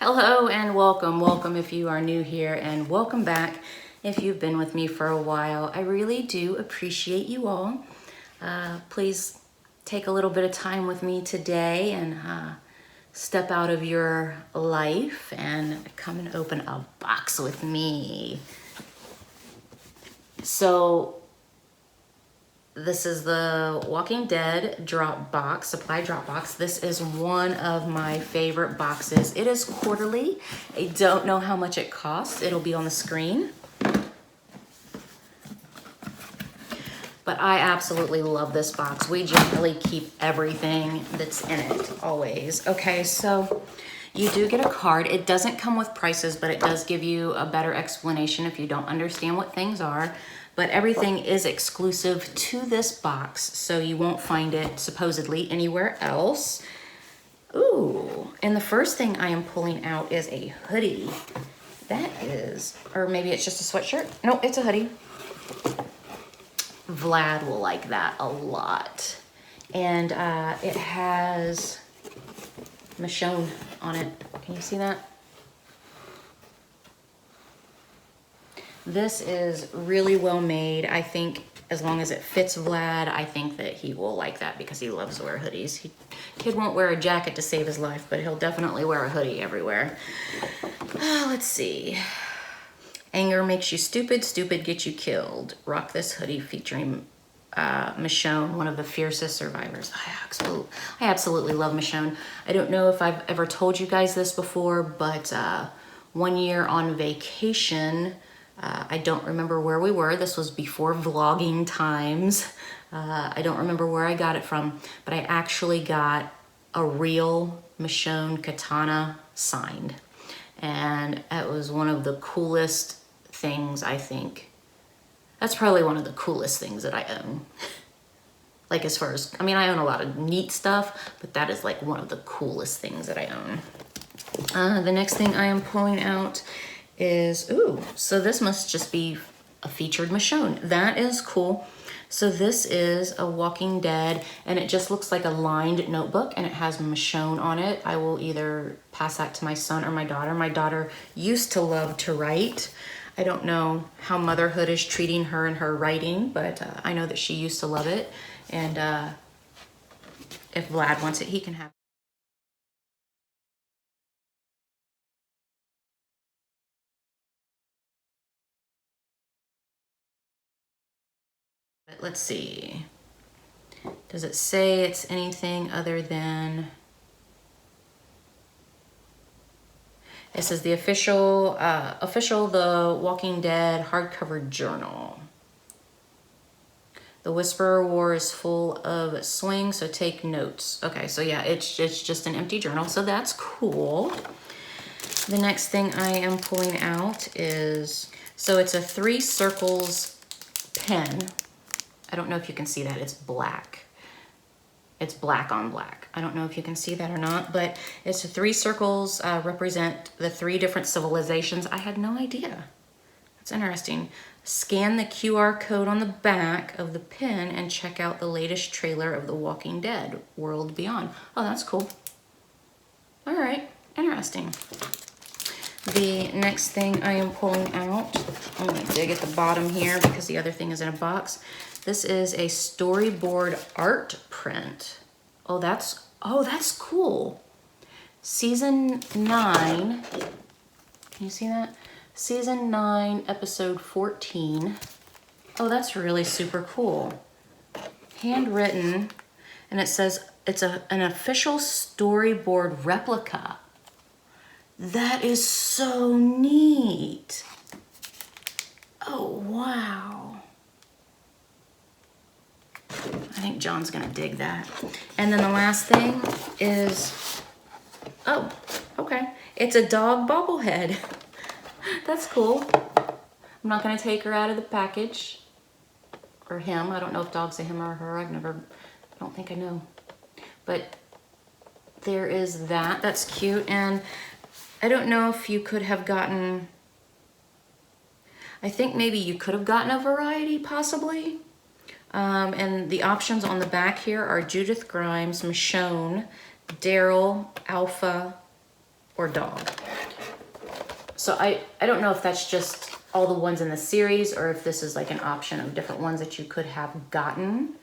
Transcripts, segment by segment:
Hello and welcome. Welcome if you are new here, and welcome back if you've been with me for a while. I really do appreciate you all. Please take a little bit of time with me today and step out of your life and come and open a box with me. So this is the Walking Dead drop box, supply drop box. This is one of my favorite boxes. It is quarterly. I don't know how much it costs. It'll be on the screen. But I absolutely love this box. We generally keep everything that's in it, always. Okay, so you do get a card. It doesn't come with prices, but it does give you a better explanation if you don't understand what things are. But everything is exclusive to this box, so you won't find it supposedly anywhere else. Ooh, and the first thing I am pulling out is a hoodie. That is, or maybe it's just a sweatshirt. No, it's a hoodie. Vlad will like that a lot. And it has Michonne on it. Can you see that? This is really well made. I think as long as it fits Vlad, I think that he will like that because he loves to wear hoodies. Kid won't wear a jacket to save his life, but he'll definitely wear a hoodie everywhere. Let's see. Anger makes you stupid, stupid gets you killed. Rock this hoodie featuring Michonne, one of the fiercest survivors. I absolutely love Michonne. I don't know if I've ever told you guys this before, but one year on vacation, I don't remember where we were. This was before vlogging times. I don't remember where I got it from, but I actually got a real Michonne katana signed. And it was one of the coolest things, I think. That's probably one of the coolest things that I own. Like as far as, I mean, I own a lot of neat stuff, but that is like one of the coolest things that I own. The next thing I am pulling out is, ooh, so this must just be a featured Michonne. That is cool. So this is a Walking Dead, and it just looks like a lined notebook, and it has Michonne on it. I will either pass that to my son or my daughter. My daughter used to love to write. I don't know how motherhood is treating her and her writing, but I know that she used to love it. And if Vlad wants it, he can have it. Let's see. Does it say it's anything other than... It says the official The Walking Dead hardcover journal. The Whisperer War is full of swing, so take notes. Okay, so yeah, it's just an empty journal, so that's cool. The next thing I am pulling out is, so it's a 3 circles pen. I don't know if you can see that, it's black. It's black on black. I don't know if you can see that or not, but it's 3 circles represent the 3 different civilizations. I had no idea. That's interesting. Scan the QR code on the back of the pen and check out the latest trailer of The Walking Dead, World Beyond. Oh, that's cool. All right, interesting. The next thing I am pulling out, I'm gonna dig at the bottom here because the other thing is in a box. This is a storyboard art print. Oh, that's cool. Season 9, can you see that? Season 9, episode 14. Oh, that's really super cool. Handwritten, and it says it's an official storyboard replica. That is so neat. Oh, wow. I think John's gonna dig that. And then the last thing is, oh, okay. It's a dog bobblehead. That's cool. I'm not gonna take her out of the package. Or him, I don't know if dog's a him or a her. I don't think I know. But there is that, that's cute. And I don't know if you could have gotten, I think maybe you could have gotten a variety possibly. And the options on the back here are Judith Grimes, Michonne, Daryl, Alpha, or dog. So I don't know if that's just all the ones in the series or if this is like an option of different ones that you could have gotten,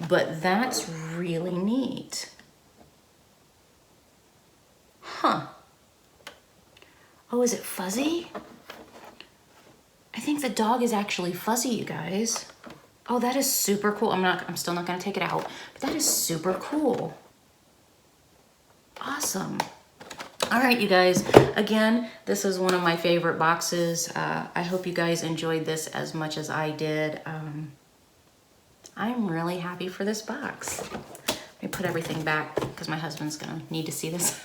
but that's really neat. Huh. Oh, is it fuzzy? I think the dog is actually fuzzy, you guys. Oh, that is super cool. I'm still not gonna take it out, but that is super cool. Awesome. All right, you guys, again, this is one of my favorite boxes. I hope you guys enjoyed this as much as I did. I'm really happy for this box. Let me put everything back because my husband's gonna need to see this.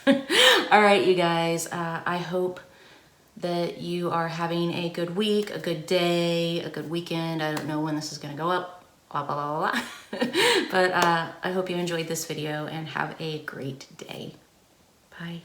All right, you guys, I hope that you are having a good week, a good day, a good weekend. I don't know when this is gonna go up, blah, blah, blah, blah. But I hope you enjoyed this video and have a great day. Bye.